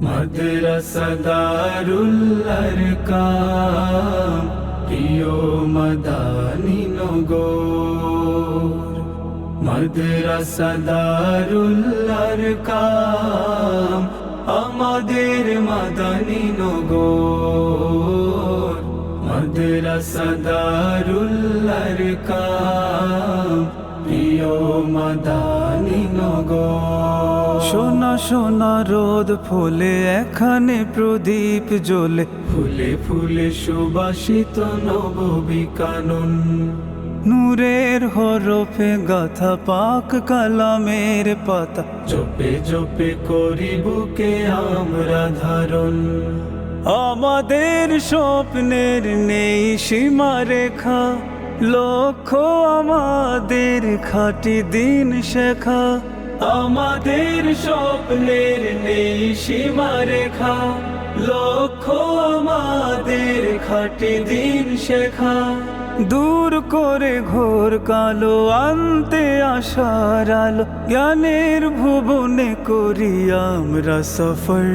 মাদ্রাসা দারুল আরকাম প্রিয় মাদানী নগর। মাদ্রাসা দারুল আরকাম আমাদের মাদানী নগর। মাদ্রাসা দারুল আরকাম প্রিয় মাদানী নগর। সোনা সোনা রোদ ফুলে এখানে প্রদীপ জ্বলে, ফুলে ফুলে সুবাসিত নববী কানন। নূরের হরফে গাথা পাক কালামের পাতা, জপে জপে করি বুকে আমরা ধারণ। আমাদের স্বপ্নের নেই সীমারেখা, লক্ষ্য আমাদের খাঁটি দিন শেখা। আমাদের স্বপ্নের নেই সীমারেখা, লক্ষ্য আমাদের খাঁটি দিন শেখা। দূর করে ঘোর কালো আনতে আশার আলো, জ্ঞানের ভুবনে করি আমরা সফর।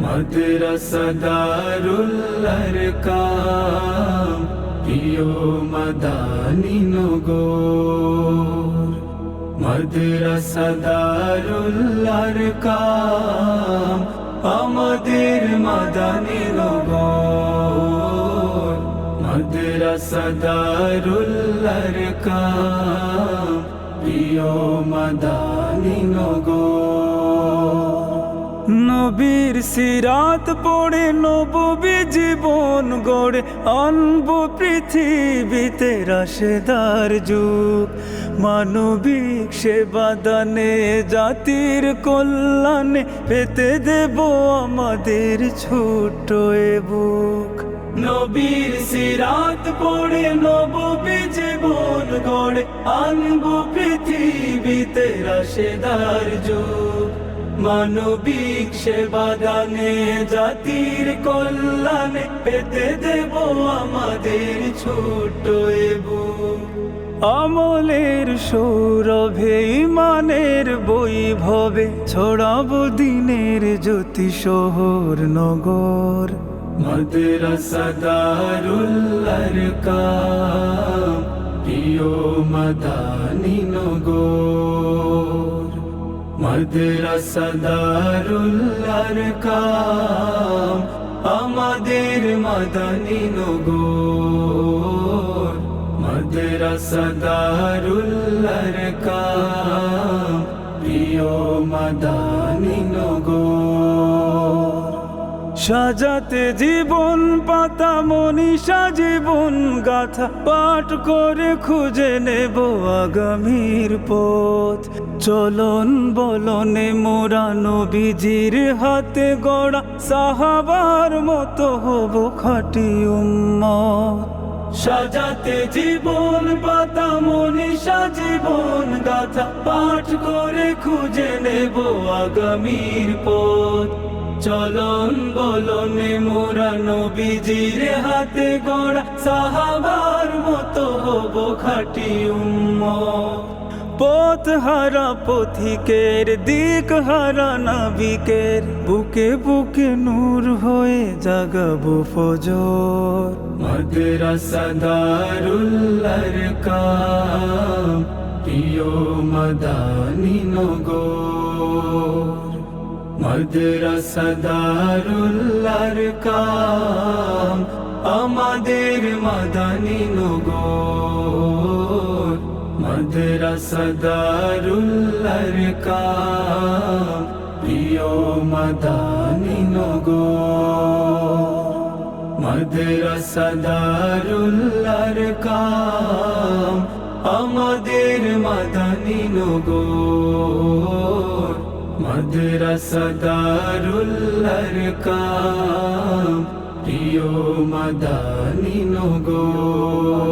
মাদ্রাসা দারুল আরকাম প্রিয় মাদানী নগর। মাদ্রাসা দারুল আরকাম আমাদের মাদানী নগর। মাদ্রাসা দারুল আরকাম প্রিয় মাদানী নগর। নবীর সিরাত পড়ে নববী জীবন গড়ে, আনবো পৃথিবীতে রাশেদার যুগ। মানবিক সেবা দানে জাতির কল্যাণে, পেতে দেব আমাদের ছোট্ট এ বুক। নবীর সিরাত পড়ে নববী জীবন গড়ে, আনবো পৃথিবীতে রাশেদার যুগ। মানবিক সেবা দানে জাতির কল্যাণে, পেতে দেব আমাদের ছোট্ট এ বুক। আমলের সৌরভে ইমানের বৈভবে, ছড়াবো দিনের জ্যোতি শহর নগর। মাদ্রাসা দারুল আরকাম প্রিয় মাদানী নগর। মাদ্রাসা দারুল আরকাম আমাদের মাদানী নগর। মাদ্রাসা দারুল আরকাম প্রিয় মাদানী নগর। সাজাতে জীবন পাতা মনীষা জীবন গাথা, পাঠ করে খুঁজে নেব আগামীর পথ। চলন বলনে মোরা নবীজির হাতে গড়া, সাহাবার মতো হব খাঁটি উম্মত। সাজাতে জীবন পাতা মনীষা জীবন গাথা, পাঠ করে খুঁজে নেব আগামীর পথ। চলন বলনে মোরা নবীজির হাতে গড়া, সাহাবার মতো হব খাঁটি উম্মত। পথ হারা পথিকের দিক হারা নাবিকের, বুকে বুকে নূর হয়ে জাগাবো ফজর। মাদ্রাসা দারুল আরকাম প্রিয় মাদানী নগর। মাদ্রাসা দারুল আরকাম আমাদের মাদানী নগর। মাদ্রাসা দারুল আরকাম প্রিয় মাদানী নগর। মাদ্রাসা দারুল আরকাম আমাদের মাদানী নগর। মাদ্রাসা দারুল আরকাম প্রিয় মাদানী নগর।